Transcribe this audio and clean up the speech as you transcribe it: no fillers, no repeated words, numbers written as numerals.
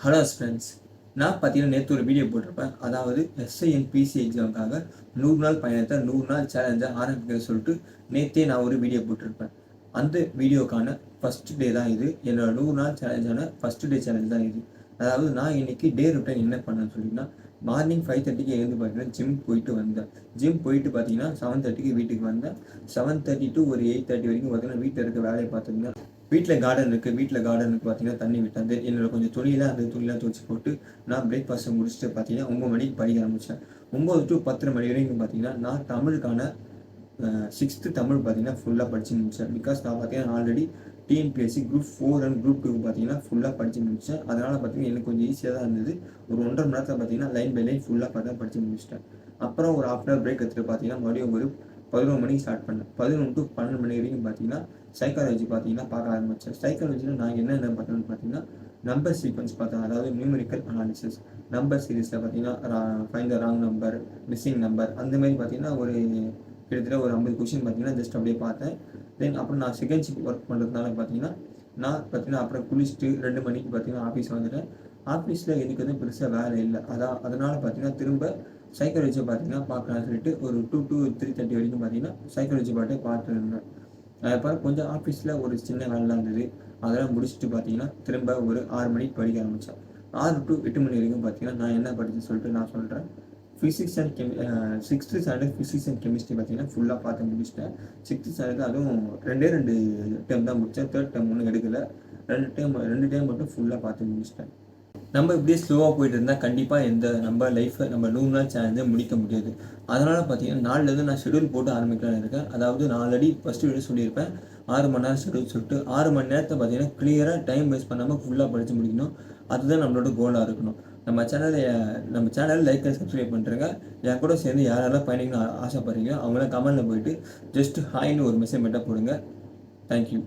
Hello friends. நான் பார்த்தீங்கன்னா நேற்று ஒரு வீடியோ போட்டிருப்பேன். அதாவது SINPC எக்ஸாமுக்காக 100 நாள் பயணத்தை 100 நாள் சேலஞ்சை ஆரம்பிக்க சொல்லிட்டு நேற்றே நான் ஒரு வீடியோ போட்டிருப்பேன். அந்த வீடியோக்கான ஃபஸ்ட் டே தான் இது. என்னோட 100 நாள் சேலஞ்சான ஃபஸ்ட் டே சேலஞ்ச் தான் இது. அதாவது நான் இன்னைக்கு டே ருட்டீன் என்ன பண்ணேன்னு சொல்லிங்கன்னா, மார்னிங் 5:30க்கு எழுந்து பார்த்தீங்கன்னா ஜிம் போயிட்டு வந்தேன். ஜிம் போயிட்டு பார்த்தீங்கன்னா 7:30க்கு வீட்டுக்கு வந்தேன். 7:30 to ஒரு 8:30 வரைக்கும் பார்த்தீங்கன்னா வீட்டில் இருக்க வேலையை பார்த்துருந்தேன். வீட்டில் கார்டன் இருக்குது. வீட்டில் கார்டனுக்கு பார்த்தீங்கன்னா தண்ணி விட்டாந்து என்னோட கொஞ்சம் துணியெல்லாம் அந்த துணியெல்லாம் துவச்சி போட்டு நான் பிரேக்ஃபாஸ்ட்டை முடிச்சுட்டு பார்த்தீங்கன்னா 9 மணிக்கு படிக்க ஆரம்பித்தேன். 9 to 10 மணி வரைக்கும் பார்த்தீங்கன்னா நான் தமிழுக்கான 6th தமிழ் பார்த்தீங்கன்னா ஃபுல்லாக படித்து முடித்தேன். பிகாஸ் நான் பார்த்தீங்கன்னா already TNPSC group 4 and group 2 பார்த்தீங்கன்னா ஃபுல்லாக படித்து முடித்தேன். அதனால் பார்த்தீங்கன்னா எனக்கு கொஞ்சம் ஈஸியாக தான் இருந்தது. ஒரு 1.5 மணி நேரத்தில் பார்த்தீங்கன்னா லைன் பை லைன் ஃபுல்லாக பார்த்தா படித்து முடிச்சிட்டேன். அப்புறம் ஒரு ஆஃப் அன் பிரேக் எடுத்துகிட்டு பார்த்தீங்கன்னா மறுபடியும் ஒரு 11 மணிக்கு ஸ்டார்ட் பண்ணேன். 11 to 12 மணி வரைக்கும் பார்த்தீங்கன்னா சைக்காலஜி பார்த்தீங்கன்னா பார்க்க ஆரம்பித்தேன். சைக்காலஜியில் நான் என்னென்ன பார்த்தேன்னு பார்த்தீங்கன்னா நம்பர் சீக்வன்ஸ் பார்த்தேன். அதாவது நியூமெரிக்கல் அனாலிசிஸ், நம்பர் சீரீஸில் பார்த்தீங்கன்னா find the wrong number, missing number, அந்த மாதிரி பார்த்தீங்கன்னா ஒரு கிட்டத்தட்ட ஒரு 50 கொஷின் பார்த்தீங்கன்னா ஜஸ்ட் அப்படியே பார்த்தேன். தென் அப்புறம் நான் செகண்ட் ஷிஃப்ட் ஒர்க் பண்ணுறதுனால பார்த்தீங்கன்னா நான் பார்த்தீங்கன்னா அப்புறம் குளிச்சுட்டு 2 மணிக்கு பார்த்தீங்கன்னா ஆஃபீஸ் வந்துட்டேன். ஆஃபீஸில் எனக்கு வந்து பெருசாக வேலை இல்லை. அதனால் பார்த்தீங்கன்னா திரும்ப சைக்காலஜியை பார்த்தீங்கன்னா பார்க்கலாம்னு சொல்லிட்டு ஒரு 2 to 3:30 வரைக்கும் பார்த்தீங்கன்னா சைக்காலஜி பாட்டே பார்த்துட்டு இருந்தேன். அதுக்கப்புறம் கொஞ்சம் ஆஃபீஸில் ஒரு சின்ன வேலைலாம் இருந்தது. அதெல்லாம் முடிச்சுட்டு பார்த்தீங்கன்னா திரும்ப ஒரு 6 மணிக்கு படிக்க ஆரம்பித்தேன். 6 to 8 மணி வரைக்கும் பார்த்தீங்கன்னா நான் என்ன படிச்சுன்னு சொல்லிட்டு நான் சொல்கிறேன். Physics and 6th standard physics and chemistry பார்த்தீங்கன்னா ஃபுல்லாக பார்த்து முடிச்சிட்டேன். 6th ஸ்டாண்டர்ட் அதுவும் 2 டைம் தான் முடித்தேன். 3rd டைம் ஒன்றும் எடுக்கலை. 2 டைம் மட்டும் ஃபுல்லாக பார்த்து முடிச்சிட்டேன். நம்ம இப்படியே ஸ்லோவாக போயிட்டு இருந்தால் கண்டிப்பாக நம்ம லைஃப்பை நம்ம 100 நாள் சேலஞ்சை முடிக்க முடியாது. அதனால் பார்த்தீங்கன்னா நாளிலேருந்து நான் ஷெடியூல் போட்டு ஆரம்பிக்கலான்னு இருக்கேன். அதாவது நான் ஆல்ரெடி ஃபஸ்ட்டு வீடியோ சொல்லியிருப்பேன் 6 மணி நேரம் ஷெடியூல் சொல்லிட்டு 6 மணி நேரத்தை பார்த்தீங்கன்னா கிளியராக டைம் வேஸ்ட் பண்ணாமல் ஃபுல்லாக படித்து முடிக்கணும். அதுதான் நம்மளோட கோலாக இருக்கணும். நம்ம சேனலை லைக் அண்ட் சப்ஸ்கிரைப் பண்ணுறேங்க. என் கூட சேர்ந்து யாரெல்லாம் பயணிக்கணும்னு ஆசைப்படுறீங்களோ அவங்களாம் கமெண்ட்டில் போயிட்டு ஜஸ்ட் ஹாய்னு ஒரு மெசேஜ் மட்டும் போடுங்க. தேங்க்யூ.